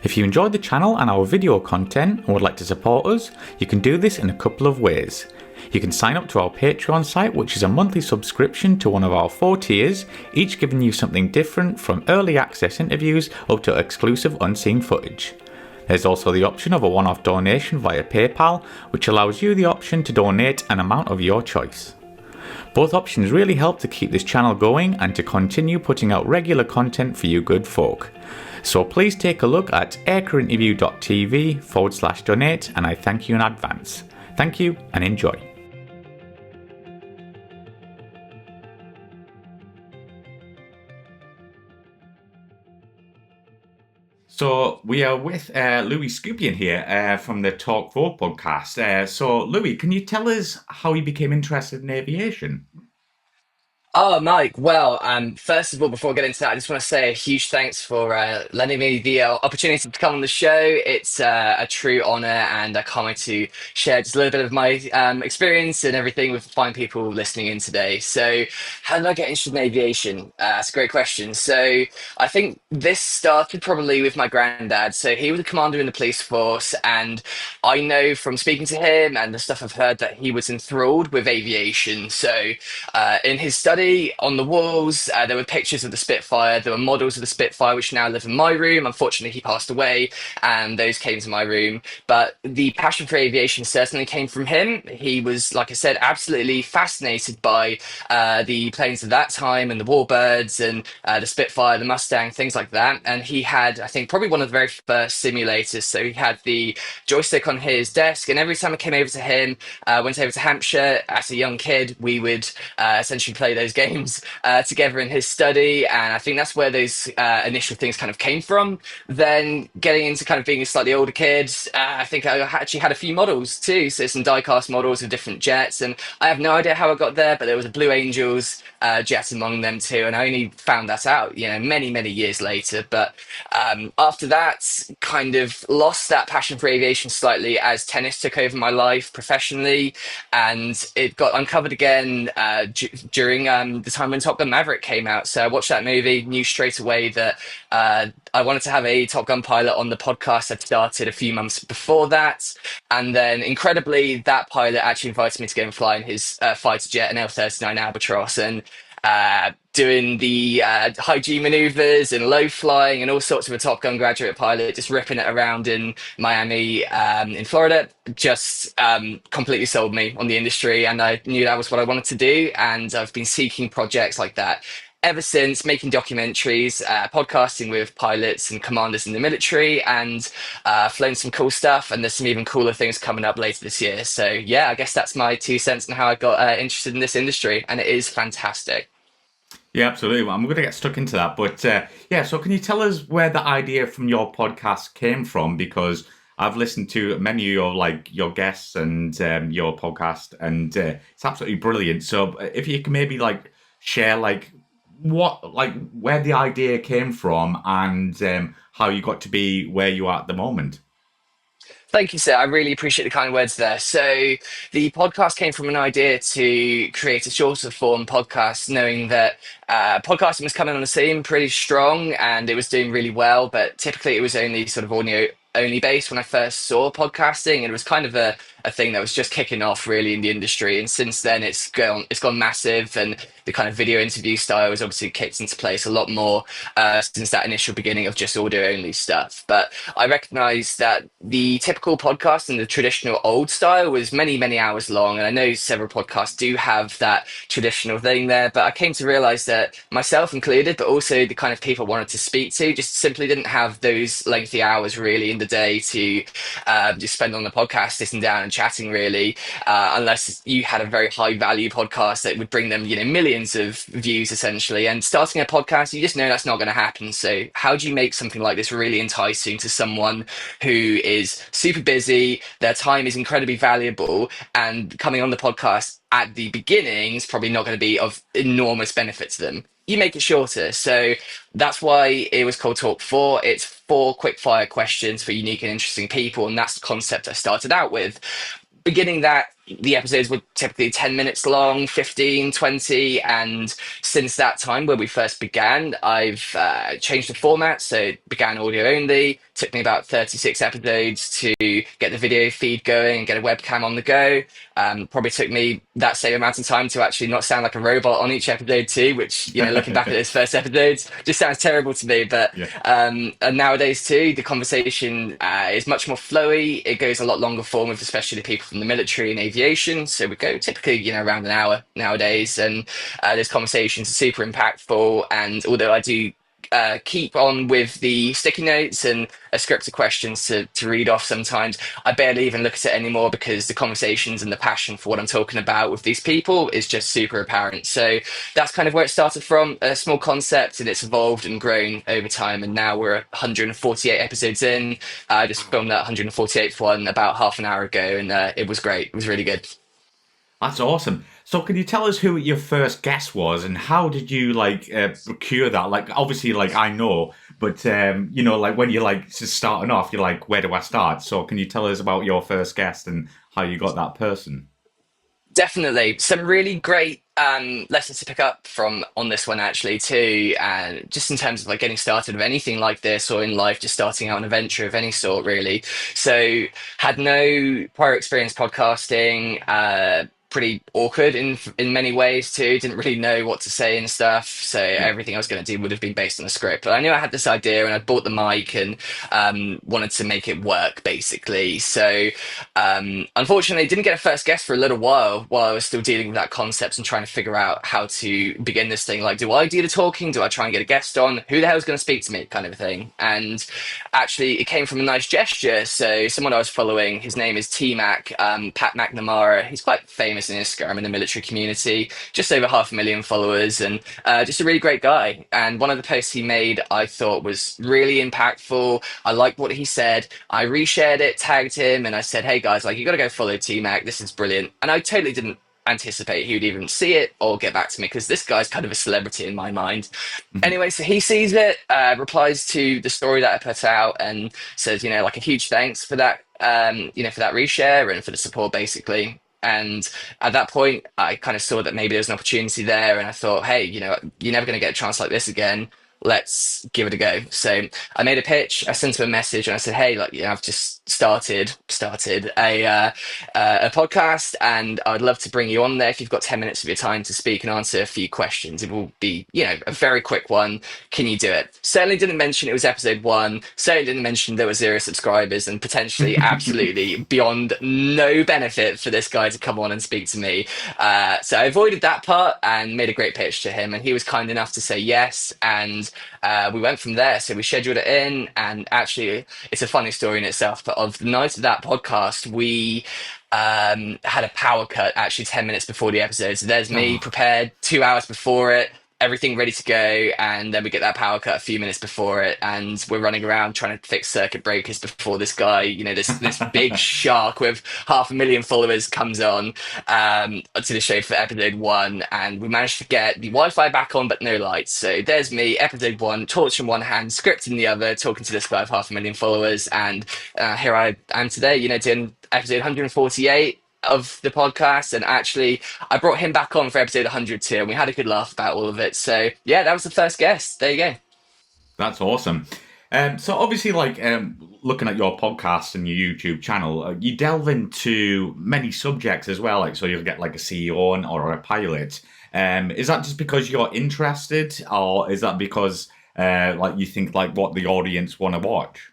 If you enjoyed the channel and our video content and would like to support us, you can do this in a couple of ways. You can sign up to our Patreon site, which is a monthly subscription to one of our 4 tiers, each giving you something different from early access interviews up to exclusive unseen footage. There's also the option of a one-off donation via PayPal, which allows you the option to donate an amount of your choice. Both options really help to keep this channel going and to continue putting out regular content for you good folk. So please take a look at aircrewinterview.tv/donate, and I thank you in advance. Thank you and enjoy. So we are with Louis Skupien here from the Talk 4 podcast. So Louis, can you tell us how you became interested in aviation? Oh, Mike. Well, first of all, before I get into that, I just want to say a huge thanks for lending me the opportunity to come on the show. It's a true honor, and I can't wait to share just a little bit of my experience and everything with fine people listening in today. So, how did I get interested in aviation? That's a great question. So, I think this started probably with my granddad. So, he was a commander in the police force, and I know from speaking to him and the stuff I've heard that he was enthralled with aviation. So, in his study on the walls, there were pictures of the Spitfire. There were models of the Spitfire, which now live in my room. Unfortunately, he passed away, and those came to my room. But the passion for aviation certainly came from him. He was, like I said, absolutely fascinated by the planes of that time and the Warbirds and the Spitfire, the Mustang, things like that. And he had, I think, probably one of the very first simulators. So he had the joystick on his desk, and every time I came over to him, went over to Hampshire as a young kid, we would essentially play those games together in his study. And I think that's where those initial things kind of came from. Then getting into kind of being a slightly older kid, I think I actually had a few models too. So some die-cast models of different jets. And I have no idea how I got there, but there was a Blue Angels jet among them too. And I only found that out, many, many years later. But after that, kind of lost that passion for aviation slightly as tennis took over my life professionally, and it got uncovered again during the time when Top Gun Maverick came out. So I watched that movie, knew straight away that I wanted to have a Top Gun pilot on the podcast. I'd started a few months before that, and then incredibly, that pilot actually invited me to go and fly in his fighter jet, an L-39 Albatross, and doing the high G maneuvers and low flying and all sorts of a Top Gun graduate pilot, just ripping it around in Miami, in Florida, just completely sold me on the industry. And I knew that was what I wanted to do. And I've been seeking projects like that ever since, making documentaries, podcasting with pilots and commanders in the military, and flown some cool stuff. And there's some even cooler things coming up later this year. So yeah, I guess that's my 2 cents on how I got interested in this industry. And it is fantastic. Yeah, absolutely. Well, I'm going to get stuck into that. But yeah, so can you tell us where the idea from your podcast came from? Because I've listened to many of your guests and your podcast, and it's absolutely brilliant. So if you can maybe share where the idea came from and how you got to be where you are at the moment. Thank you, sir. I really appreciate the kind words there. So, the podcast came from an idea to create a shorter form podcast, knowing that podcasting was coming on the scene pretty strong and it was doing really well. But typically, it was only sort of audio only based when I first saw podcasting, and it was kind of a thing that was just kicking off really in the industry. And since then, it's gone massive, and the kind of video interview style has obviously kicked into place a lot more since that initial beginning of just audio only stuff. But I recognize that the typical podcast in the traditional old style was many, many hours long. And I know several podcasts do have that traditional thing there, but I came to realize that myself included, but also the kind of people I wanted to speak to, just simply didn't have those lengthy hours really in the day to just spend on the podcast, sitting down and chatting really, unless you had a very high value podcast that would bring them, millions of views essentially. And starting a podcast, you just know that's not going to happen. So how do you make something like this really enticing to someone who is super busy, their time is incredibly valuable, and coming on the podcast at the beginning is probably not going to be of enormous benefit to them? You make it shorter. So that's why it was called Talk 4. It's 4 quick fire questions for unique and interesting people. And that's the concept I started out with. Beginning that the episodes were typically 10 minutes long, 15, 20. And since that time where we first began, I've changed the format. So it began audio only. Took me about 36 episodes to get the video feed going and get a webcam on the go. Probably took me that same amount of time to actually not sound like a robot on each episode too, which, looking back at those first episodes, just sounds terrible to me. But Yeah. and nowadays too, the conversation is much more flowy. It goes a lot longer form with especially the people from the military and aviation. So we go typically, around an hour nowadays, and those conversations are super impactful. And although I do keep on with the sticky notes and a script of questions to read off sometimes, I barely even look at it anymore because the conversations and the passion for what I'm talking about with these people is just super apparent. So that's kind of where it started from, a small concept, and it's evolved and grown over time. And now we're 148 episodes in. I just filmed that 148th one about half an hour ago, and it was great. It was really good. That's awesome. So, can you tell us who your first guest was, and how did you like procure that? Like, obviously, like I know, but like when you're like just starting off, you're like, where do I start? So, can you tell us about your first guest and how you got that person? Definitely, some really great lessons to pick up from on this one actually too, and just in terms of like getting started with anything like this or in life, just starting out an adventure of any sort, really. So, had no prior experience podcasting. Pretty awkward in many ways too. Didn't really know what to say and stuff. So Yeah. everything I was going to do would have been based on a script. But I knew I had this idea, and I bought the mic and wanted to make it work basically. So unfortunately, didn't get a first guest for a little while I was still dealing with that concept and trying to figure out how to begin this thing. Like, do I do the talking? Do I try and get a guest on? Who the hell is going to speak to me? Kind of a thing. And actually, it came from a nice gesture. So someone I was following, his name is T Mac, Pat McNamara. He's quite famous in Instagram in the military community, just over 500,000 followers, and just a really great guy. And one of the posts he made, I thought was really impactful. I liked what he said. I reshared it, tagged him, and I said, "Hey guys, like you got to go follow T Mac. This is brilliant." And I totally didn't anticipate he would even see it or get back to me because this guy's kind of a celebrity in my mind. Mhm. Anyway, so he sees it, replies to the story that I put out, and says, like a huge thanks for that, for that reshare and for the support, basically. And at that point, I kind of saw that maybe there's an opportunity there, and I thought, hey, you're never going to get a chance like this again. Let's give it a go. So I made a pitch. I sent him a message, and I said, hey, like, I've just started a podcast, and I'd love to bring you on there if you've got 10 minutes of your time to speak and answer a few questions. It will be, a very quick one. Can you do it? Certainly didn't mention it was episode one. Certainly didn't mention there were 0 subscribers and potentially absolutely beyond no benefit for this guy to come on and speak to me. So I avoided that part and made a great pitch to him, and he was kind enough to say yes. And we went from there. So we scheduled it in, and actually, it's a funny story in itself. But of the night of that podcast, we had a power cut actually 10 minutes before the episode. So there's me Oh. prepared 2 hours before it, everything ready to go, and then we get that power cut a few minutes before it, and we're running around trying to fix circuit breakers before this guy, this big shark with 500,000 followers comes on to the show for episode one, and we managed to get the Wi-Fi back on, but no lights. So there's me, episode one, torch in one hand, script in the other, talking to this guy with 500,000 followers, and here I am today, doing episode 148 of the podcast. And actually, I brought him back on for episode 102, and we had a good laugh about all of it. So yeah, that was the first guest. There you go. That's awesome. So obviously, like looking at your podcast and your YouTube channel, you delve into many subjects as well. Like, so you'll get like a CEO on or a pilot. Is that just because you're interested, or is that because like you think like what the audience want to watch?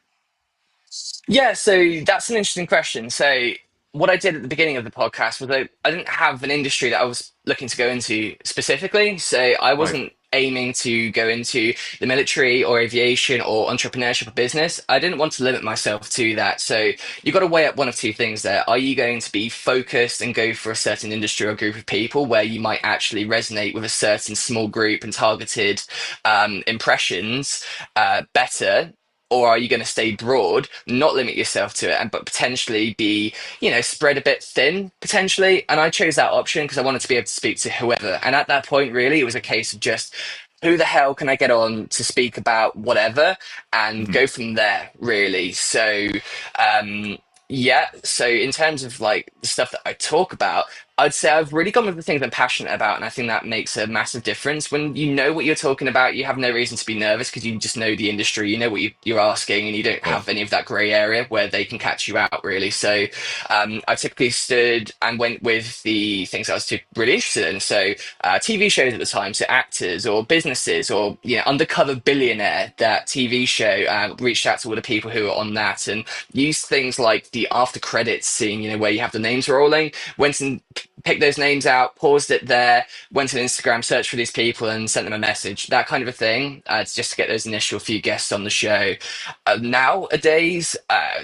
Yeah, so that's an interesting question. So, what I did at the beginning of the podcast was I didn't have an industry that I was looking to go into specifically. So, I Right. wasn't aiming to go into the military or aviation or entrepreneurship or business. I didn't want to limit myself to that. So, you've got to weigh up one of two things there. Are you going to be focused and go for a certain industry or group of people where you might actually resonate with a certain small group and targeted impressions better? Or are you going to stay broad, not limit yourself to it, and but potentially be, spread a bit thin potentially? And I chose that option because I wanted to be able to speak to whoever. And at that point, really, it was a case of just who the hell can I get on to speak about whatever and Mhm. go from there, really. So, Yeah, so in terms of like the stuff that I talk about, I'd say I've really gone with the things I'm passionate about, and I think that makes a massive difference. When you know what you're talking about, you have no reason to be nervous because you just know the industry, you know what you're asking, and you don't Of have course. any of that grey area where they can catch you out, really. So I typically stood and went with the things I was really interested in. So TV shows at the time, so actors or businesses or Undercover Billionaire, that TV show, reached out to all the people who were on that and used things like the after credits scene, where you have the names rolling, went and picked those names out, paused it there, went on Instagram, searched for these people and sent them a message, that kind of a thing, just to get those initial few guests on the show. Nowadays,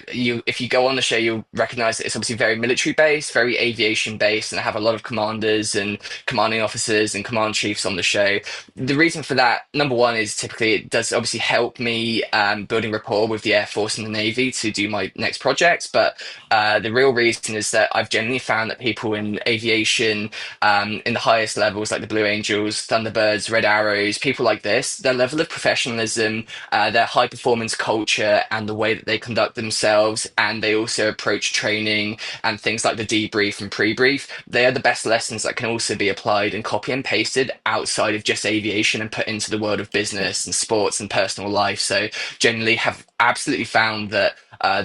if you go on the show, you'll recognize that it's obviously very military based, very aviation based, and I have a lot of commanders and commanding officers and command chiefs on the show. The reason for that, number one, is typically it does obviously help me building rapport with the Air Force and the Navy to do my next projects. But the real reason is that I've generally found that people in aviation, in the highest levels, like the Blue Angels, Thunderbirds, Red Arrows, people like this, their level of professionalism, their high performance culture, and the way that they conduct themselves, and they also approach training and things like the debrief and pre-brief, they are the best lessons that can also be applied and copy and pasted outside of just aviation and put into the world of business and sports and personal life. So generally have absolutely found that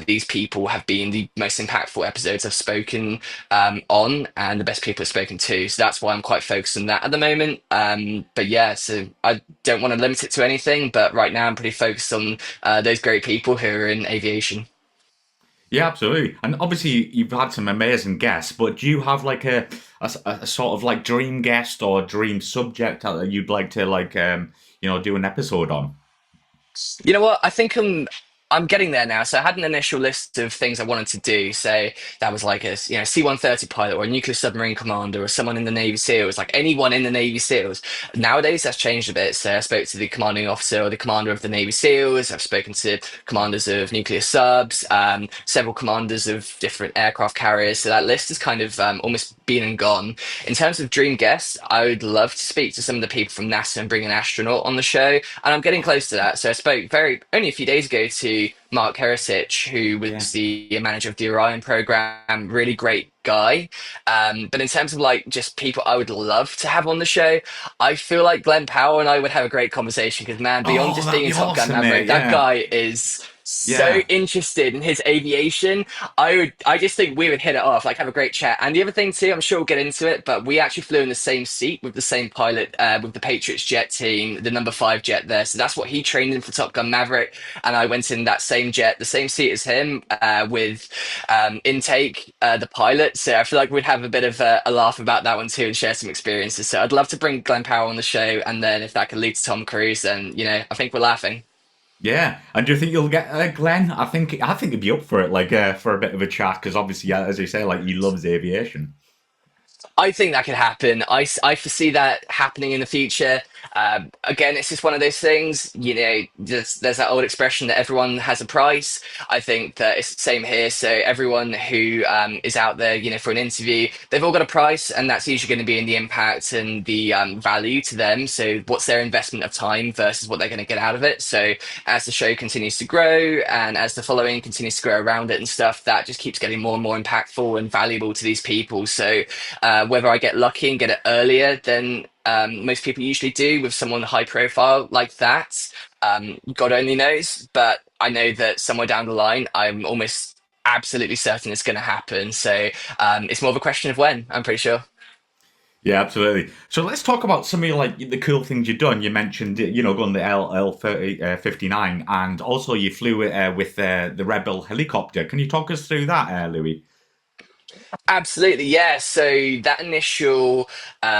these people have been the most impactful episodes I've spoken on, and the best people I've spoken to. So that's why I'm quite focused on that at the moment. But yeah, so I don't want to limit it to anything, but right now I'm pretty focused on those great people who are in aviation. Yeah, absolutely. And obviously, you've had some amazing guests, but do you have like a sort of like dream guest or dream subject that you'd like to like do an episode on? You know what? I think I'm getting there now. So I had an initial list of things I wanted to do. So that was like a C-130 pilot or a nuclear submarine commander or someone in the Navy SEALs, like anyone in the Navy SEALs. Nowadays that's changed a bit. So I spoke to the commanding officer or the commander of the Navy SEALs. I've spoken to commanders of nuclear subs, several commanders of different aircraft carriers. So that list has kind of almost been and gone. In terms of dream guests, I would love to speak to some of the people from NASA and bring an astronaut on the show, and I'm getting close to that. So I spoke very only a few days ago to Mark Heresich, who Yeah. was the manager of the Orion program. Really great guy. But in terms of like just people I would love to have on the show, I feel like Glenn Powell and I would have a great conversation because man, beyond Oh, just that'd being a be Top Gun awesome, mate. Maverick, that Yeah. guy is so Yeah. interested in his aviation. I just think we would hit it off, like have a great chat. And the other thing too, I'm sure we'll get into it, but we actually flew in the same seat with the same pilot, with the Patriots jet team, the number five jet there. So that's what he trained in for Top Gun Maverick, and I went in that same jet, the same seat as him, with Intake, the pilot. So I feel like we'd have a bit of a laugh about that one too and share some experiences. So I'd love to bring Glenn Powell on the show, and then if that could lead to Tom Cruise, then I think we're laughing. Yeah. And do you think you'll get Glenn? I think he'd be up for it, like for a bit of a chat, because obviously, yeah, as you say, like he loves aviation. I think that could happen. I foresee that happening in the future. Again, it's just one of those things. There's that old expression that everyone has a price. I think that it's the same here. So everyone who is out there, for an interview, they've all got a price, and that's usually going to be in the impact and the value to them. So what's their investment of time versus what they're going to get out of it. So as the show continues to grow and as the following continues to grow around it and stuff, that just keeps getting more and more impactful and valuable to these people. So whether I get lucky and get it earlier than most people usually do with someone high profile like that, God only knows. But I know that somewhere down the line, I'm almost absolutely certain it's going to happen. So it's more of a question of when, I'm pretty sure. Yeah, absolutely. So let's talk about some of your, like the cool things you've done. You mentioned, going the LL 59, and also you flew with the Rebel helicopter. Can you talk us through that, Louis? Absolutely, yeah. So that initial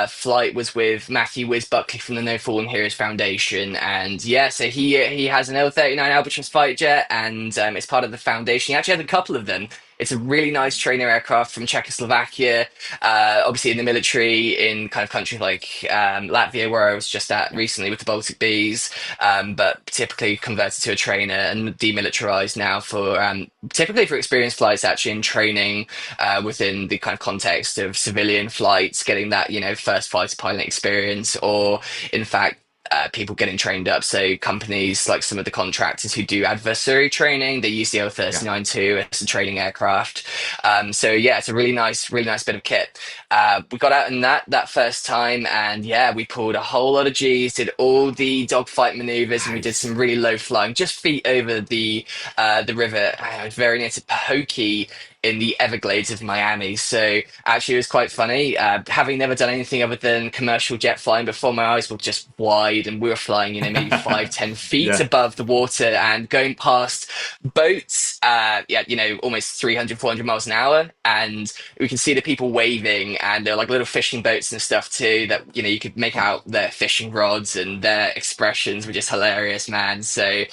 flight was with Matthew Wiz Buckley from the No Fallen Heroes Foundation, and yeah, so he has an L-39 Albatross fighter jet, and it's part of the foundation. He actually has a couple of them. It's a really nice trainer aircraft from Czechoslovakia, obviously in the military in kind of countries like Latvia, where I was just at recently with the Baltic Bees, but typically converted to a trainer and demilitarized now for typically for experienced flights, actually in training within the kind of context of civilian flights, getting that first fighter pilot experience, or in fact people getting trained up. So companies like some of the contractors who do adversary training, they use the Yeah. L-39 too as a training aircraft. So yeah, it's a really nice bit of kit. We got out in that first time, and yeah, we pulled a whole lot of G's, did all the dogfight maneuvers, and we did some Nice. really low flying, just feet over the river, very near to Pahokee in the Everglades of Miami. So actually, it was quite funny. Having never done anything other than commercial jet flying before, my eyes were just wide, and we were flying, maybe 5, 10 feet Yeah. above the water and going past boats, yeah, almost 300, 400 miles an hour. And we can see the people waving, and they're like little fishing boats and stuff too that, you could make Oh, out their fishing rods, and their expressions were just hilarious, man. So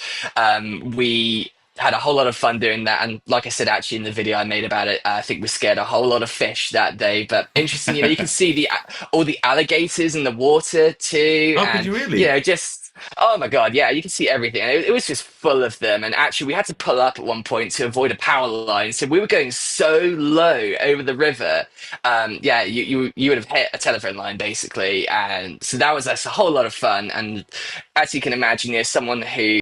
we had a whole lot of fun doing that. And like I said, actually in the video I made about it, I think we scared a whole lot of fish that day. But interesting, you can see the all the alligators in the water too, oh, could and you really? just oh my god, yeah, you can see everything. And it was just full of them. And actually, we had to pull up at one point to avoid a power line, so we were going so low over the river. Yeah, you would have hit a telephone line basically, and so that was a whole lot of fun. And as you can imagine, someone who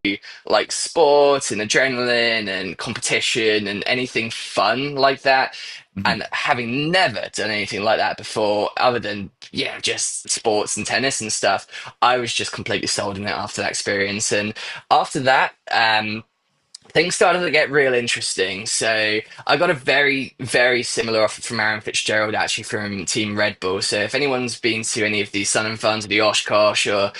like sports and adrenaline and competition and anything fun like that. Mhm. And having never done anything like that before, other than, just sports and tennis and stuff, I was just completely sold on it after that experience. And after that, things started to get real interesting. So I got a very, very similar offer from Aaron Fitzgerald, actually from Team Red Bull. So if anyone's been to any of the Sun and Funs or the Oshkosh or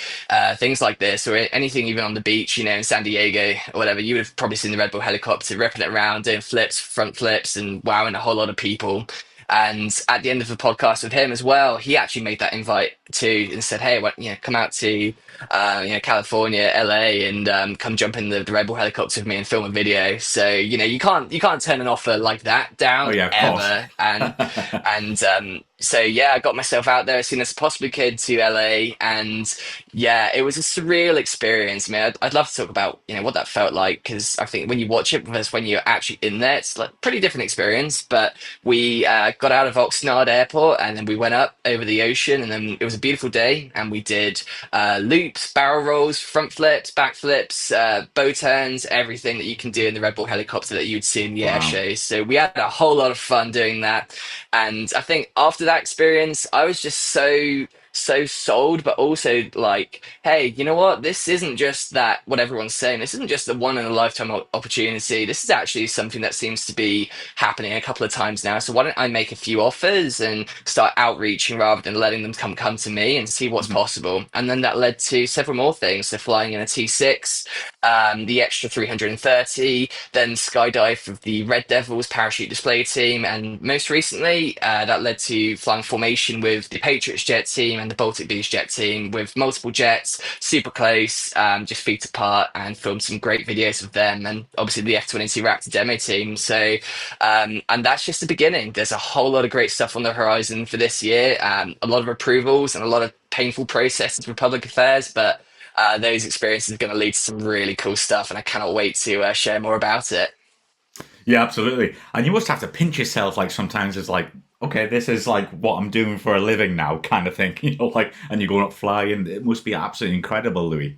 things like this, or anything even on the beach, in San Diego or whatever, you would have probably seen the Red Bull helicopter ripping it around, doing flips, front flips, and wowing a whole lot of people. And at the end of the podcast with him as well, he actually made that invite too and said, "Hey, come out to California, LA, and come jump in the Red Bull helicopter with me and film a video." So you can't turn an offer like that Oh down yeah, of course. ever. And so yeah, I got myself out there as soon as I possibly could to LA, and yeah, it was a surreal experience. I mean, I'd love to talk about what that felt like, because I think when you watch it versus when you're actually in there, it's like pretty different experience. But we got out of Oxnard Airport, and then we went up over the ocean, and then it was a beautiful day, and we did loops, barrel rolls, front flips, back flips, bow turns, everything that you can do in the Red Bull helicopter that you'd see in the air Wow. shows. So we had a whole lot of fun doing that. And I think after that experience, I was just so sold, but also like, hey, you know what? This isn't just that what everyone's saying. This isn't just a one in a lifetime opportunity. This is actually something that seems to be happening a couple of times now. So why don't I make a few offers and start outreaching rather than letting them come to me and see what's Mhm. possible? And then that led to several more things. So flying in a T6, the extra 330, then skydive with the Red Devils parachute display team, and most recently, that led to flying formation with the Patriots jet team and the Baltic Beach jet team with multiple jets, super close, just feet apart, and filmed some great videos of them, and obviously the F-22 Raptor demo team. So, and that's just the beginning. There's a whole lot of great stuff on the horizon for this year. A lot of approvals and a lot of painful processes with public affairs, but those experiences are going to lead to some really cool stuff, and I cannot wait to share more about it. Yeah, absolutely. And you must have to pinch yourself like sometimes it's like, okay, this is like what I'm doing for a living now, kind of thing. Like, and you're going up flying. It must be absolutely incredible, Louis.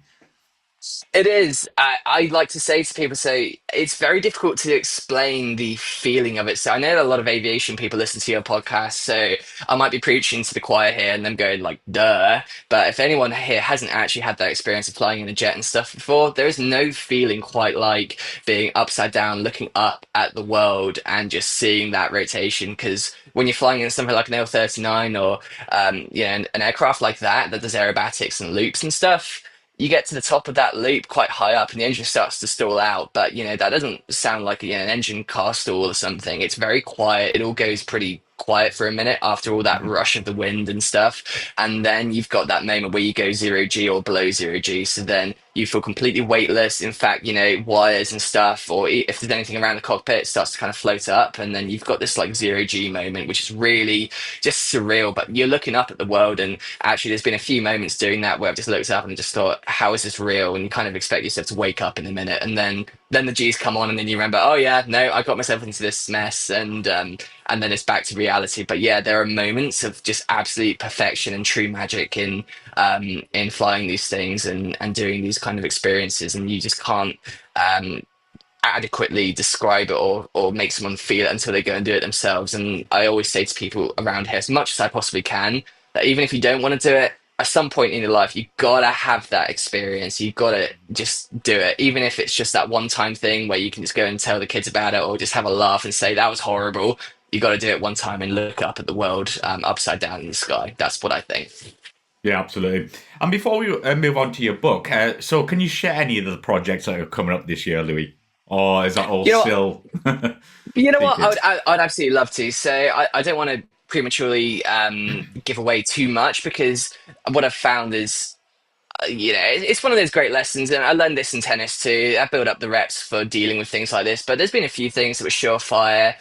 It is. I like to say to people, so it's very difficult to explain the feeling of it. So I know that a lot of aviation people listen to your podcast, so I might be preaching to the choir here and them going like, duh. But if anyone here hasn't actually had that experience of flying in a jet and stuff before, there is no feeling quite like being upside down, looking up at the world and just seeing that rotation. Because when you're flying in something like an L-39 or an aircraft like that does aerobatics and loops and stuff, you get to the top of that loop quite high up and the engine starts to stall out. But that doesn't sound like an engine car stall or something. It's very quiet. It all goes pretty quiet for a minute after all that Mhm. rush of the wind and stuff. And then you've got that moment where you go zero G or below zero G. So then You feel completely weightless. In fact, wires and stuff, or if there's anything around the cockpit, it starts to kind of float up, and then you've got this like zero G moment, which is really just surreal. But you're looking up at the world, and actually, there's been a few moments doing that where I've just looked up and just thought, "How is this real?" And you kind of expect yourself to wake up in a minute, and then the G's come on, and then you remember, "Oh yeah, no, I got myself into this mess," and then it's back to reality. But yeah, there are moments of just absolute perfection and true magic in flying these things and doing these kind of experiences, and you just can't um, adequately describe it or make someone feel it until they go and do it themselves. And I always say to people around here, as much as I possibly can, that even if you don't want to do it, at some point in your life, you gotta have that experience. You gotta just do it, even if it's just that one time thing where you can just go and tell the kids about it, or just have a laugh and say that was horrible. You got to do it one time and look up at the world upside down in the sky. That's what I think. Yeah, absolutely. And before we move on to your book, so can you share any of the projects that are coming up this year, Louis? Or is that all You know what? still You know what? secret? I'd absolutely love to. So I don't want to prematurely give away too much, because what I've found is, it's one of those great lessons, and I learned this in tennis too. I built up the reps for dealing with things like this, but there's been a few things that were surefire.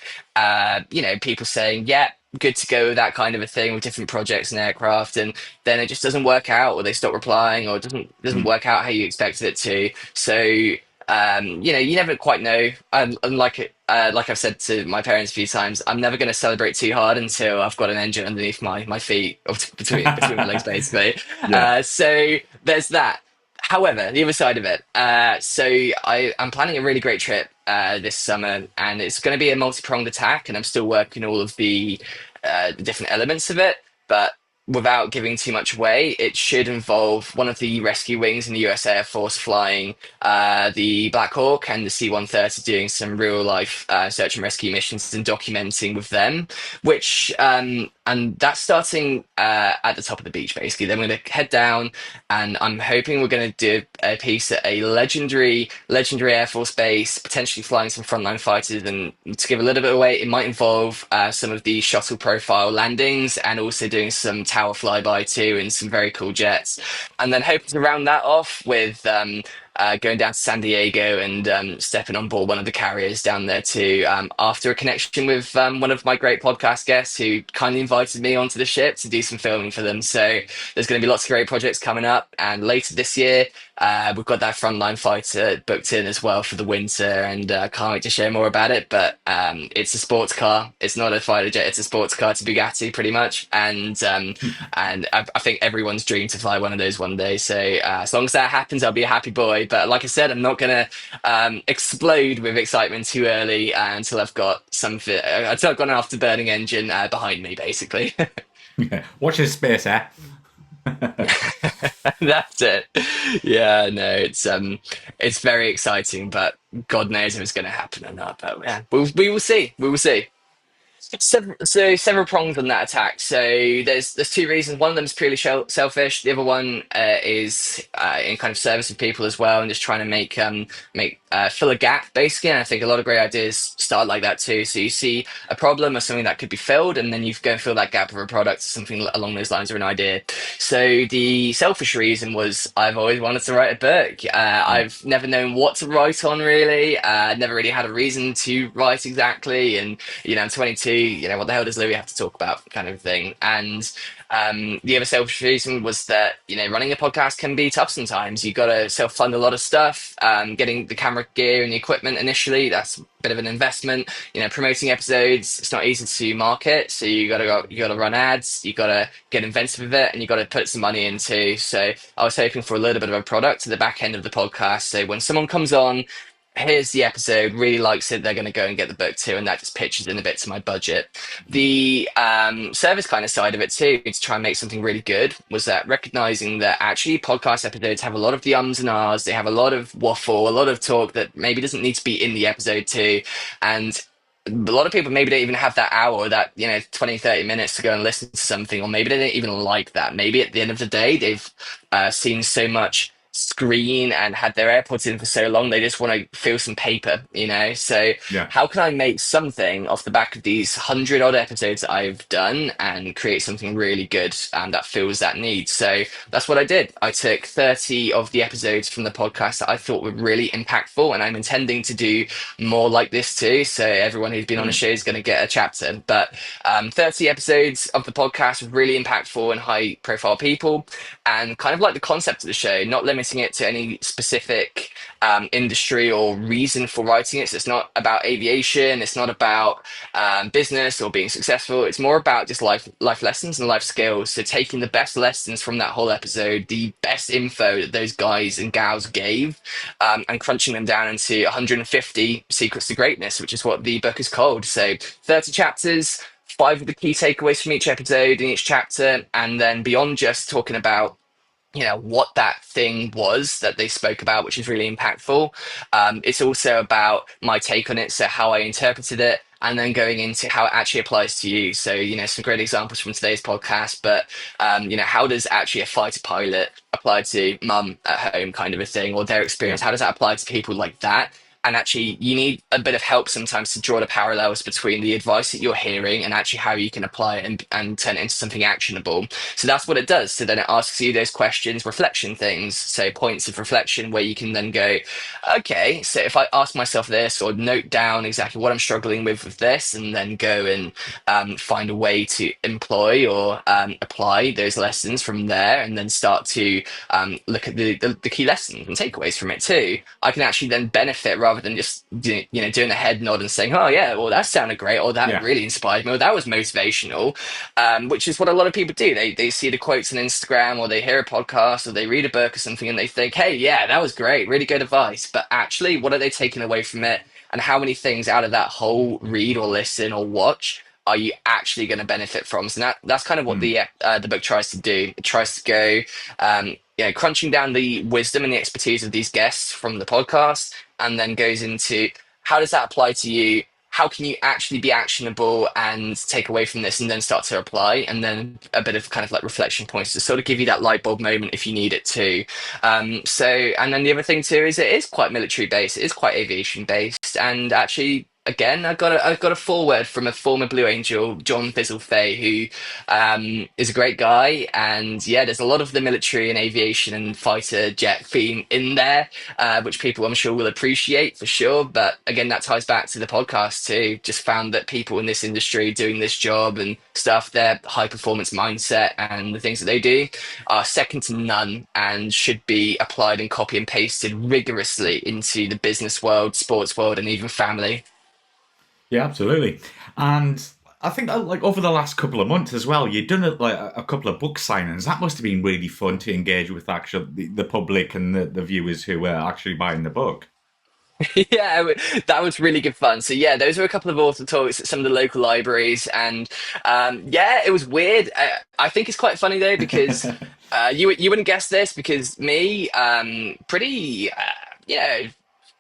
People saying, "Yeah, good to go," that kind of a thing with different projects and aircraft, and then it just doesn't work out, or they stop replying, or it doesn't Mm. work out how you expected it to. So you never quite know. And like I've said to my parents a few times, I'm never going to celebrate too hard until I've got an engine underneath my feet, or between my legs, basically. Yeah. So there's that. However, the other side of it. So I'm planning a really great trip this summer, and it's going to be a multi-pronged attack, and I'm still working all of the different elements of it, but without giving too much away, it should involve one of the rescue wings in the US Air Force flying the Black Hawk and the C-130, doing some real life search and rescue missions and documenting with them, which and that's starting at the top of the beach, basically. Then we're going to head down, and I'm hoping we're going to do a piece at a legendary Air Force base, potentially flying some frontline fighters. And to give a little bit away, it might involve some of the shuttle profile landings, and also doing some tower flyby too, and some very cool jets. And then hoping to round that off with going down to San Diego and stepping on board one of the carriers down there too, after a connection with one of my great podcast guests who kindly invited me onto the ship to do some filming for them. So there's going to be lots of great projects coming up. And later this year, we've got that frontline fighter booked in as well for the winter, and can't wait to share more about it. But it's a sports car. It's not a fighter jet. It's a sports car. It's a Bugatti, pretty much. And I think everyone's dream to fly one of those one day. So as long as that happens, I'll be a happy boy. But like I said, I'm not gonna explode with excitement too early until I've got something. Until I've got an afterburning engine behind me, basically. Yeah. Watch this space, eh? That's it. Yeah, no, it's very exciting, but God knows if it's going to happen or not. But yeah, we will see. We will see. Several prongs on that attack. So there's two reasons. One of them is purely selfish. The other one is in kind of service of people as well, and just trying to make fill a gap, basically. And I think a lot of great ideas start like that too. So you see a problem or something that could be filled, and then you go and fill that gap with a product, or something along those lines, or an idea. So the selfish reason was, I've always wanted to write a book. I've never known what to write on, really. Never really had a reason to write exactly, and I'm 22. What the hell does Louis have to talk about, kind of thing. And the other selfish reason was that running a podcast can be tough sometimes. You got to self-fund a lot of stuff. Getting the camera gear and the equipment initially, that's a bit of an investment. Promoting episodes, it's not easy to market, so you got to run ads, you got to get inventive with it, and you got to put some money into. So I was hoping for a little bit of a product at the back end of the podcast, so when someone comes on, here's the episode, really likes it, they're going to go and get the book too, and that just pitches in a bit to my budget. The service kind of side of it too, to try and make something really good, was that recognizing that actually podcast episodes have a lot of the ums and ahs, they have a lot of waffle, a lot of talk that maybe doesn't need to be in the episode too. And a lot of people maybe don't even have that hour, or that 20-30 minutes to go and listen to something, or maybe they don't even like that. Maybe at the end of the day they've seen so much screen and had their AirPods in for so long, they just want to feel some paper, you know? So, Yeah. how can I make something off the back of these 100 odd episodes that I've done and create something really good that fills that need? So, that's what I did. I took 30 of the episodes from the podcast that I thought were really impactful, and I'm intending to do more like this too. So, everyone who's been on the Brilliant. show is going to get a chapter. But 30 episodes of the podcast with really impactful and high profile people, and kind of like the concept of the show, not limiting it to any specific industry or reason for writing it. So it's not about aviation, it's not about business or being successful. It's more about just life lessons and life skills. So taking the best lessons from that whole episode, the best info that those guys and gals gave, and crunching them down into 150 secrets to greatness, which is what the book is called. So 30 chapters. Five of the key takeaways from each episode in each chapter, and then beyond just talking about what that thing was that they spoke about, which is really impactful. It's also about my take on it, so how I interpreted it, and then going into how it actually applies to you. So some great examples from today's podcast, but how does actually a fighter pilot apply to mum at home, kind of a thing, or their Yeah. experience? How does that apply to people like that? And actually, you need a bit of help sometimes to draw the parallels between the advice that you're hearing and actually how you can apply it and turn it into something actionable. So that's what it does. So then it asks you those questions, reflection things, so points of reflection where you can then go, okay, so if I ask myself this or note down exactly what I'm struggling with this, and then go and find a way to employ or apply those lessons from there, and then start to look at the key lessons and takeaways from it too, I can actually then benefit rather than just doing a head nod and saying, "Oh yeah, well that sounded great," or "That Yeah. really inspired me," or "That was motivational," which is what a lot of people do. They see the quotes on Instagram, or they hear a podcast, or they read a book or something, and they think, "Hey, yeah, that was great, really good advice." But actually, what are they taking away from it? And how many things out of that whole read or listen or watch are you actually going to benefit from? So that's kind of what Mm. the book tries to do. It tries to go, crunching down the wisdom and the expertise of these guests from the podcast, and then goes into how does that apply to you? How can you actually be actionable and take away from this, and then start to apply, and then a bit of kind of like reflection points to sort of give you that light bulb moment if you need it too. And then the other thing too is it is quite military based, it is quite aviation based, and actually. Again, I've got a foreword from a former Blue Angel, John Fizzle-Fay, who is a great guy, and yeah, there's a lot of the military and aviation and fighter jet theme in there, which people I'm sure will appreciate for sure. But again, that ties back to the podcast too. Just found that people in this industry doing this job and stuff, their high performance mindset and the things that they do are second to none and should be applied and copy and pasted rigorously into the business world, sports world, and even family. Yeah, absolutely. And I think that, like over the last couple of months as well, you've done a couple of book signings. That must have been really fun to engage with actual the public and the viewers who were actually buying the book. Yeah, that was really good fun. So yeah, those were a couple of author talks at some of the local libraries, and yeah, it was weird. I think it's quite funny though because you wouldn't guess this because me, pretty you know.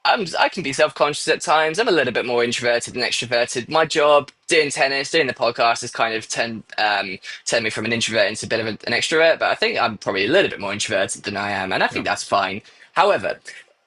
I can be self-conscious at times. I'm a little bit more introverted than extroverted. My job, doing tennis, doing the podcast, has kind of turned me from an introvert into a bit of an extrovert. But I think I'm probably a little bit more introverted than I am, and I Yeah. think that's fine. However,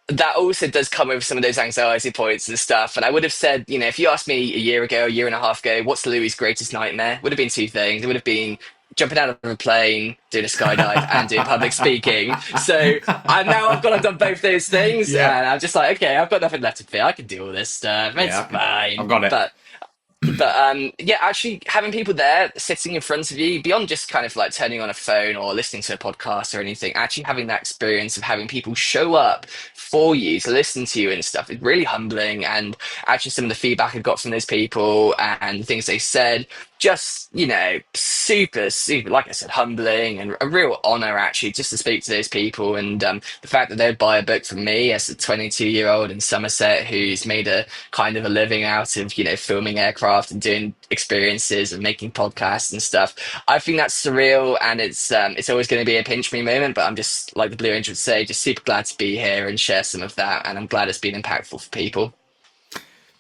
that also does come with some of those anxiety points and stuff. And I would have said, if you asked me a year ago, a year and a half ago, what's Louis' greatest nightmare? Would have been two things. It would have been jumping out of a plane, doing a skydive, and doing public speaking. So I've gone and done both those things, Yeah. and I'm just like, okay, I've got nothing left to fear. I can do all this stuff. It's Yeah. I've fine. got it. But yeah, actually having people there sitting in front of you, beyond just kind of like turning on a phone or listening to a podcast or anything, actually having that experience of having people show up for you to listen to you and stuff is really humbling. And actually, some of the feedback I got from those people and the things they said, just super, super, like I said, humbling and a real honor actually just to speak to those people. And the fact that they'd buy a book from me as a 22-year-old in Somerset who's made a kind of a living out of filming aircraft and doing experiences and making podcasts and stuff. I think that's surreal, and it's always going to be a pinch me moment. But I'm just, like the Blue Angel would say, just super glad to be here and share some of that, and I'm glad it's been impactful for people.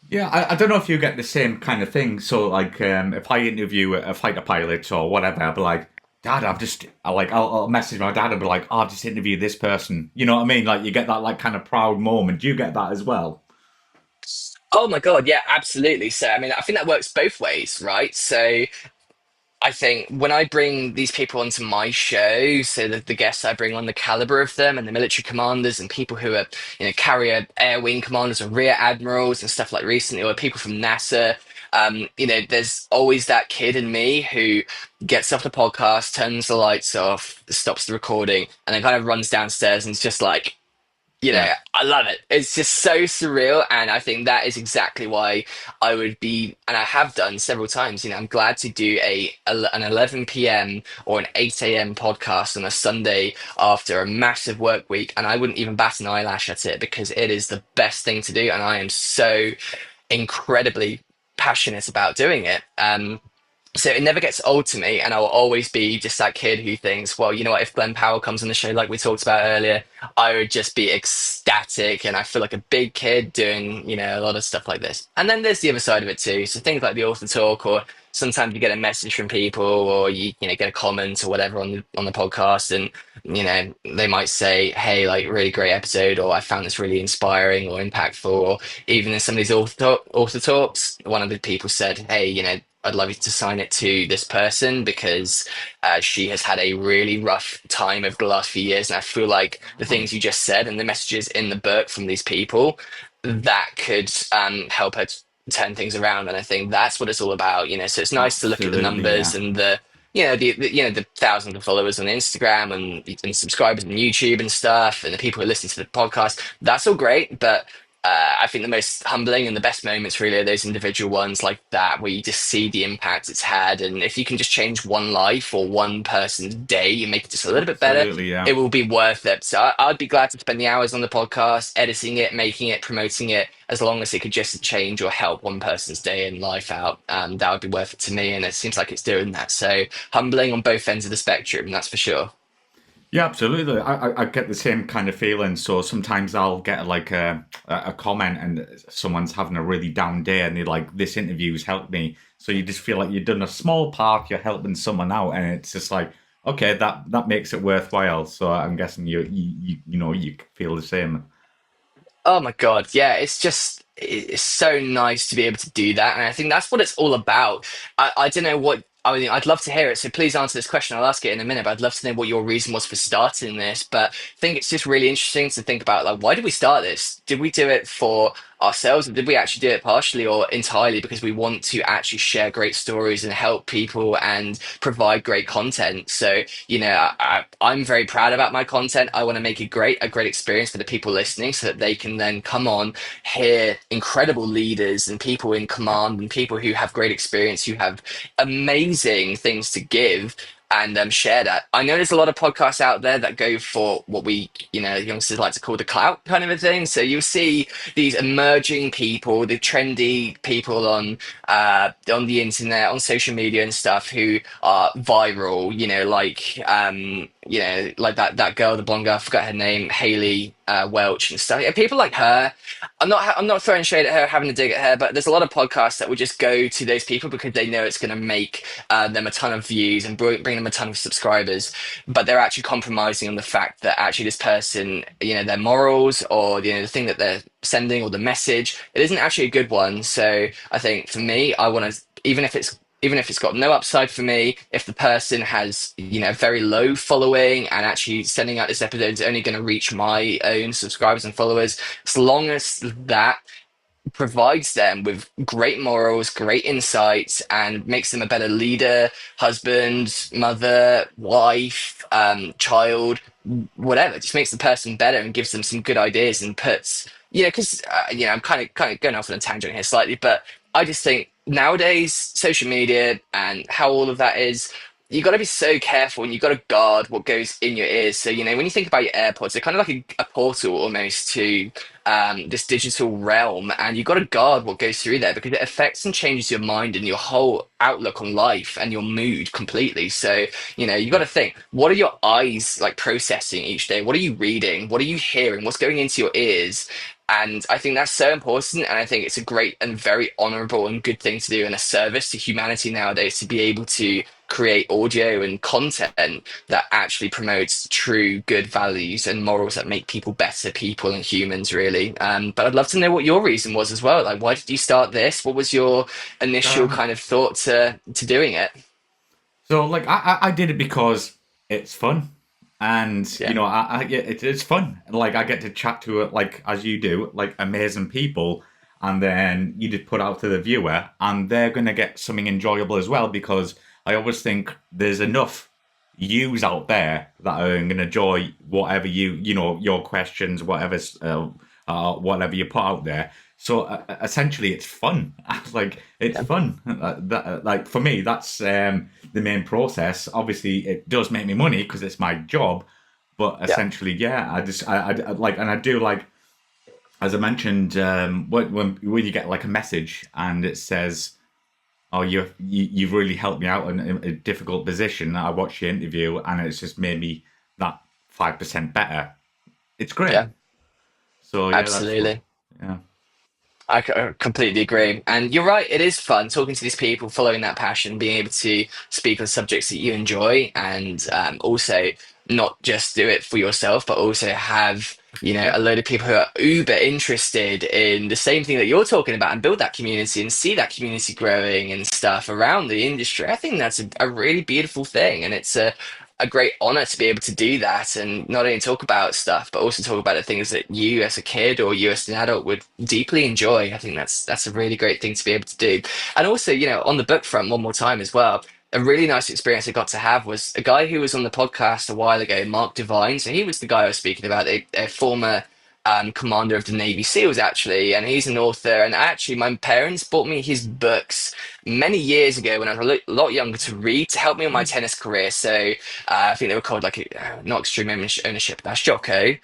Yeah, I don't know if you get the same kind of thing. So, like, if I interview a fighter pilot or whatever, I'll be like, Dad, I'll message my dad and be like, oh, I've just interviewed this person. You know what I mean? Like you get that like kind of proud moment. Do you get that as well? Oh my God, yeah, absolutely. So, I mean, I think that works both ways, right? So, I think when I bring these people onto my show, so the guests I bring on, the caliber of them and the military commanders and people who are, carrier air wing commanders or rear admirals and stuff like recently, or people from NASA, there's always that kid in me who gets off the podcast, turns the lights off, stops the recording, and then kind of runs downstairs and is just like, Yeah, I love it. It's just so surreal. And I think that is exactly why I would be, and I have done several times, I'm glad to do an 11 p.m. or an 8 a.m. podcast on a Sunday after a massive work week. And I wouldn't even bat an eyelash at it because it is the best thing to do. And I am so incredibly passionate about doing it. So it never gets old to me, and I will always be just that kid who thinks, well, you know what, if Glenn Powell comes on the show like we talked about earlier, I would just be ecstatic and I feel like a big kid doing, a lot of stuff like this. And then there's the other side of it too. So things like the author talk, or sometimes you get a message from people, or you get a comment or whatever on the podcast, and they might say, hey, like really great episode, or I found this really inspiring or impactful, or even in some of these author talks, one of the people said, hey, I'd love you to sign it to this person because she has had a really rough time over the last few years. And I feel like the things you just said and the messages in the book from these people that could help her turn things around. And I think that's what it's all about, So it's nice to look at the absolutely. numbers Yeah. and the thousands of followers on Instagram and subscribers on YouTube and stuff, and the people who listen to the podcast. That's all great, but I think the most humbling and the best moments really are those individual ones like that, where you just see the impact it's had. And if you can just change one life or one person's day and make it just a little bit better, Absolutely. Yeah. it will be worth it. So I'd be glad to spend the hours on the podcast, editing it, making it, promoting it, as long as it could just change or help one person's day and life out. That would be worth it to me. And it seems like it's doing that. So humbling on both ends of the spectrum, that's for sure. Yeah, absolutely. I get the same kind of feeling. So sometimes I'll get like a comment and someone's having a really down day and they're like, this interview's helped me. So you just feel like you've done a small part, you're helping someone out, and it's just like, okay, that makes it worthwhile. So I'm guessing you feel the same. Oh my God. Yeah, it's so nice to be able to do that. And I think that's what it's all about. I don't know what, I mean, I'd love to hear it. So please answer this question. I'll ask it in a minute, but I'd love to know what your reason was for starting this. But I think it's just really interesting to think about, like, why did we start this? Did we do it for ourselves, or did we actually do it partially or entirely because we want to actually share great stories and help people and provide great content? So, I'm very proud about my content. I want to make it a great experience for the people listening so that they can then come on, hear incredible leaders and people in command and people who have great experience, who have amazing things to give, and share that. I know there's a lot of podcasts out there that go for what we, youngsters like to call the clout kind of a thing. So you'll see these emerging people, the trendy people on the internet, on social media and stuff, who are viral. Like that girl, the blonde girl, I forgot her name, Haley Welch and stuff. Yeah, people like her. I'm not throwing shade at her, having a dig at her, but there's a lot of podcasts that would just go to those people because they know it's going to make them a ton of views and bring them a ton of subscribers, but they're actually compromising on the fact that actually this person, their morals, or the thing that they're sending, or the message, it isn't actually a good one. So I think for me, I want to, even if it's got no upside for me, if the person has, very low following and actually sending out this episode is only going to reach my own subscribers and followers, as long as that provides them with great morals, great insights, and makes them a better leader, husband, mother, wife, child, whatever. Just makes the person better and gives them some good ideas and puts, because I'm kind of going off on a tangent here slightly, but I just think nowadays social media and how all of that is. You got to be so careful, and you got to guard what goes in your ears. So, when you think about your AirPods, they're kind of like a portal almost to this digital realm, and you've got to guard what goes through there because it affects and changes your mind and your whole outlook on life and your mood completely. So, you got to think, what are your eyes like processing each day? What are you reading? What are you hearing? What's going into your ears? And I think that's so important. And I think it's a great and very honorable and good thing to do, and a service to humanity nowadays, to be able to create audio and content that actually promotes true good values and morals that make people better people and humans, really. But I'd love to know what your reason was as well. Like, why did you start this? What was your initial Um, kind of thought to doing it? so like I did it because it's fun, and Yeah, yeah, it's fun. Like I get to chat to it like as you do, like amazing people, and then you just put out to the viewer, and they're gonna get something enjoyable as well. Because I always think there's enough yous out there that are gonna enjoy whatever your questions, whatever you put out there. So essentially, it's fun. Like it's yeah, fun. Like for me, that's the main process. Obviously, it does make me money because it's my job. But yeah. essentially, yeah, I like, and I do like, as I mentioned, when you get like a message and it says, "Oh, you've really helped me out in a difficult position." I watched your interview and it's just made me that 5% better. It's great. Yeah, So yeah, that's what. absolutely. Yeah. I completely agree. And you're right, it is fun talking to these people, following that passion, being able to speak on subjects that you enjoy, and also not just do it for yourself, but also have, Yeah. a load of people who are uber interested in the same thing that you're talking about and build that community and see that community growing and stuff around the industry. I think that's a really beautiful thing. And it's a great honor to be able to do that and not only talk about stuff but also talk about the things that you as a kid or you as an adult would deeply enjoy. I think that's a really great thing to be able to do. And also, on the book front, one more time as well, a really nice experience I got to have was a guy who was on the podcast a while ago, Mark Devine. So he was the guy I was speaking about, a former commander of the Navy SEALs, actually, and he's an author. And actually, my parents bought me his books many years ago when I was a lot younger to read to help me on my tennis career. So I think they were called like not Extreme Ownership, that's Jocko.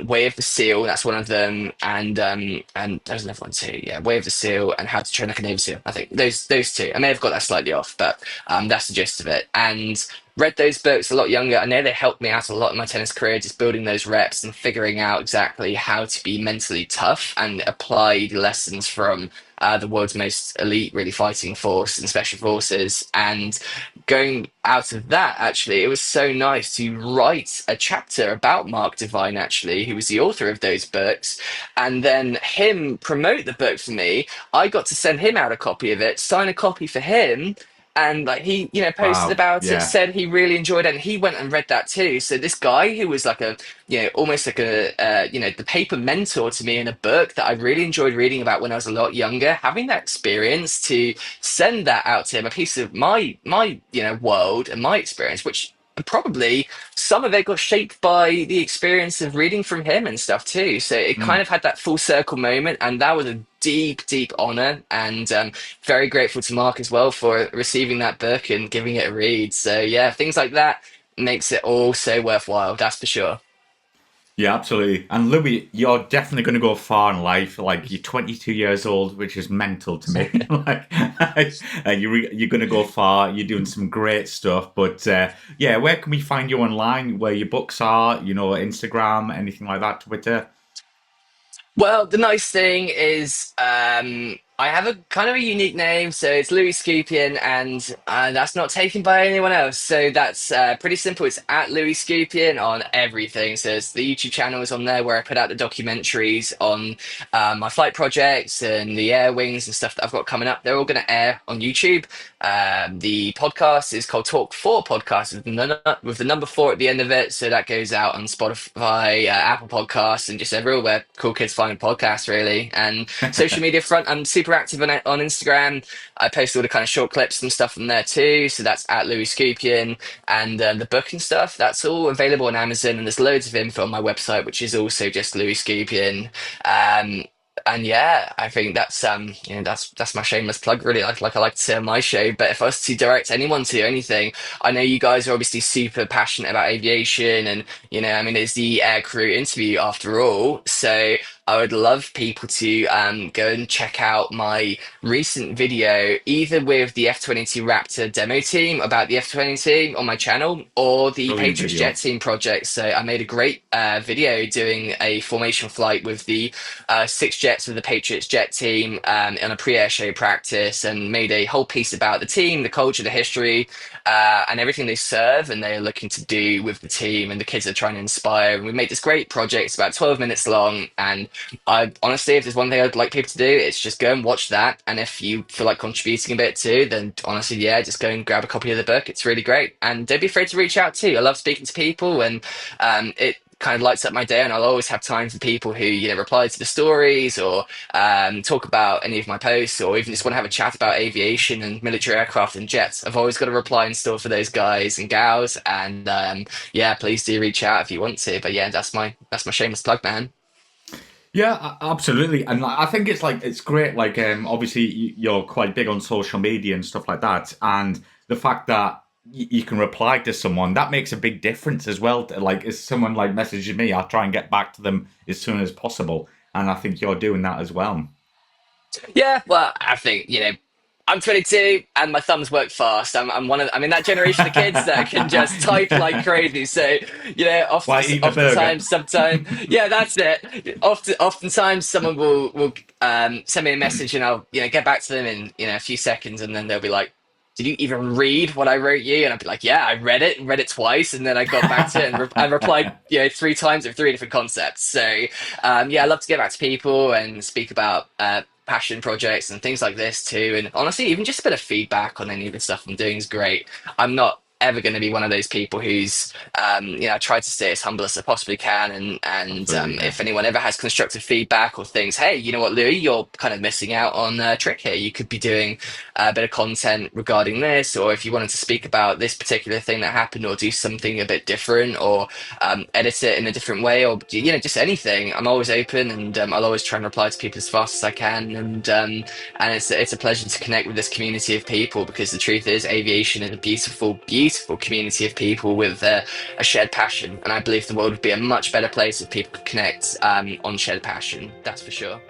Way of the Seal, that's one of them, and there's another one too. Yeah, Way of the Seal and How to Train Like a Navy SEAL. I think those two. I may have got that slightly off, but that's the gist of it. And read those books a lot younger. I know they helped me out a lot in my tennis career, just building those reps and figuring out exactly how to be mentally tough and apply the lessons from the world's most elite, really fighting force and special forces. And going out of that, actually, it was so nice to write a chapter about Mark Devine, actually, who was the author of those books, and then him promote the book for me. I got to send him out a copy of it, sign a copy for him, and like he posted Wow. about it, Yeah. said he really enjoyed it, and he went and read that too. So this guy who was like a almost like a the paper mentor to me in a book that I really enjoyed reading about when I was a lot younger, having that experience to send that out to him, a piece of my world and my experience, which probably some of it got shaped by the experience of reading from him and stuff too. So it kind Mm. of had that full circle moment, and that was a deep honor. And very grateful to Mark as well for receiving that book and giving it a read. So yeah, things like that makes it all so worthwhile. That's for sure. Yeah, absolutely. And Louis, you're definitely going to go far in life. Like you're 22 years old, which is mental to me. Like, and you're going to go far. You're doing some great stuff. But yeah, where can we find you online? Where your books are? Instagram, anything like that, Twitter. Well, the nice thing is, I have a kind of a unique name, so it's Louis Skupien, and that's not taken by anyone else. So that's pretty simple. It's at Louis Skupien on everything. So it's the YouTube channel is on there where I put out the documentaries on my flight projects and the air wings and stuff that I've got coming up. They're all going to air on YouTube. The podcast is called Talk Four Podcast with the number four at the end of it. So that goes out on Spotify, Apple Podcasts, and just everywhere where cool kids find podcasts, really. And social media front, I'm super active on Instagram. I post all the kind of short clips and stuff from there too. So that's at Louis Skupian, and the book and stuff. That's all available on Amazon, and there's loads of info on my website, which is also just Louis Skupian. Um, and yeah, I think that's my shameless plug, really. Like I like to say on my show. But if I was to direct anyone to anything, I know you guys are obviously super passionate about aviation, and I mean, it's the air crew interview after all. So I would love people to go and check out my recent video, either with the F-22 Raptor demo team about the F-22 on my channel, or the Brilliant Patriots Jet video. Team project. So I made a great video doing a formation flight with the 6th jets with the Patriots jet team on a pre-air show practice, and made a whole piece about the team, the culture, the history, and everything they serve and they're looking to do with the team and the kids are trying to inspire. And we made this great project. It's about 12 minutes long. And I honestly, if there's one thing I'd like people to do, it's just go and watch that. And if you feel like contributing a bit too, then honestly, yeah, just go and grab a copy of the book. It's really great. And don't be afraid to reach out too. I love speaking to people, and it kind of lights up my day, and I'll always have time for people who reply to the stories, or talk about any of my posts, or even just want to have a chat about aviation and military aircraft and jets. I've always got a reply in store for those guys and gals, and yeah, please do reach out if you want to. But yeah, that's my shameless plug, man. Yeah, absolutely, and I think it's great. Obviously, you're quite big on social media and stuff like that, and the fact that you can reply to someone that makes a big difference as well. Like, if someone messages me, I try and get back to them as soon as possible, and I think you're doing that as well. Yeah, well, I think I'm 22 and my thumbs work fast. I'm in that generation of kids that can just type like crazy. So, Why eat a burger? oftentimes, sometimes, yeah, that's it. Oftentimes, someone will send me a message, and I'll get back to them in a few seconds, and then they'll be like, "Did you even read what I wrote you?" And I'd be like, "Yeah, I read it twice, and then I got back to it and I replied, three times of three different concepts." So, yeah, I love to get back to people and speak about passion projects and things like this too. And honestly, even just a bit of feedback on any of the stuff I'm doing is great. I'm not ever going to be one of those people who's I try to stay as humble as I possibly can, and Absolutely, yeah. if anyone ever has constructive feedback or things, hey, you know what, Louis, you're kind of missing out on a trick here. You could be doing a bit of content regarding this, or if you wanted to speak about this particular thing that happened, or do something a bit different, or edit it in a different way, or just anything. I'm always open, and I'll always try and reply to people as fast as I can. And it's a pleasure to connect with this community of people, because the truth is, aviation is a beautiful, beautiful community of people with a shared passion. And I believe the world would be a much better place if people could connect on shared passion. That's for sure.